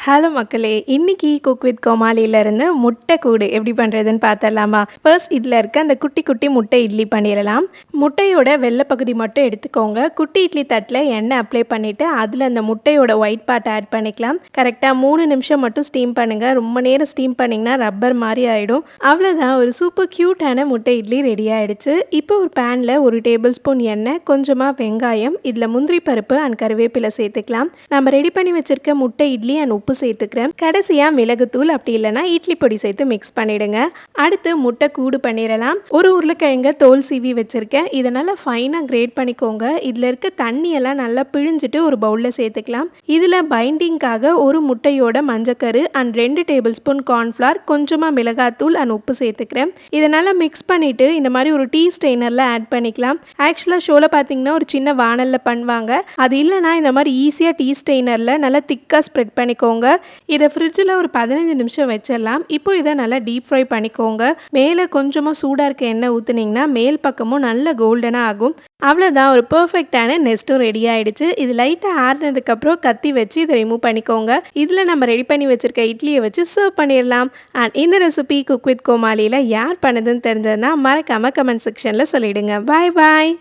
Hello மக்களே! இன்னைக்கு cook with கோமாளியிலருந்து முட்டை கூடு எப்படி பண்ணுறதுன்னு பார்த்துடலாமா? ஃபர்ஸ்ட் இதில இருக்க அந்த குட்டி குட்டி முட்டை இட்லி பண்ணிடலாம். முட்டையோட வெள்ளை பகுதி மட்டும் எடுத்துக்கோங்க. குட்டி இட்லி தட்டில் எண்ணெய் அப்ளை பண்ணிவிட்டு அதில் அந்த முட்டையோட ஒயிட் பார்ட் ஆட் பண்ணிக்கலாம். கரெக்டாக 3 நிமிஷம் மட்டும் ஸ்டீம் பண்ணுங்கள். ரொம்ப நேரம் ஸ்டீம் பண்ணிங்கன்னா ரப்பர் மாதிரி ஆகிடும். அவ்வளோதான், ஒரு சூப்பர் க்யூட்டான முட்டை இட்லி ரெடி ஆகிடுச்சு. இப்போ ஒரு பேனில் 1 டேபிள் ஸ்பூன் எண்ணெய், கொஞ்சமாக வெங்காயம், இதில் முந்திரி பருப்பு அண்ட் கருவேப்பிலை சேர்த்துக்கலாம். நம்ம ரெடி பண்ணி வச்சுருக்க முட்டை இட்லி அண்ட் உப்பு சேர்த்துக்கிறேன். கடைசியாக மிளகுத்தூள் அப்படி இல்லைனா இட்லி பொடி சேர்த்து மிக்ஸ் பண்ணிடுங்க. அடுத்து முட்டை கூடு பண்ணிடலாம். ஒரு உருளைக்கிழங்க தோல் சீவி வச்சுருக்கேன். இதை நல்லா ஃபைனாக கிரேட் பண்ணிக்கோங்க. இதில் இருக்க தண்ணியெல்லாம் நல்லா பிழிஞ்சிட்டு ஒரு பவுலில் சேர்த்துக்கலாம். இதில் பைண்டிங்காக ஒரு முட்டையோட மஞ்சக்கரு அண்ட் 2 டேபிள் ஸ்பூன் கார்ன்ஃப்ளவர், கொஞ்சமாக மிளகாத்தூள் அண்ட் உப்பு சேர்த்துக்கிறேன். இதை நல்லா மிக்ஸ் பண்ணிவிட்டு இந்த மாதிரி ஒரு டீ ஸ்ட்ரெயினரில் ஆட் பண்ணிக்கலாம். ஆக்சுவலாக ஷோவில் பார்த்தீங்கன்னா ஒரு சின்ன வானலில் பண்ணுவாங்க. அது இல்லைனா இந்த மாதிரி ஈஸியாக டீ ஸ்ட்ரெயினரில் நல்லா திக்காக ஸ்ப்ரெட் பண்ணிக்கோங்க. இதை ஃப்ரிட்ஜில் ஒரு 15 நிமிஷம் வச்சிடலாம். இப்போ இதை நல்லா டீப் ஃப்ரை பண்ணிக்கோங்க. மேலே கொஞ்சமாக சூடாக இருக்க எண்ணெய் ஊற்றுனீங்கன்னா மேல் பக்கமும் நல்ல கோல்டனாக ஆகும். அவ்வளோதான், ஒரு பர்ஃபெக்டான நெஸ்ட்டும் ரெடி ஆகிடுச்சு. இது லைட்டாக ஆறுனதுக்கப்புறம் கத்தி வச்சு இதை ரிமூவ் பண்ணிக்கோங்க. இதில் நம்ம ரெடி பண்ணி வச்சுருக்க இட்லியை வச்சு சர்வ் பண்ணிடலாம். அண்ட் இந்த ரெசிபி குக் வித் கோமாளியில் யார் பண்ணுதுன்னு தெரிஞ்சதுன்னா மறக்காமல் கமெண்ட் செக்ஷனில் சொல்லிவிடுங்க. பாய் பாய்.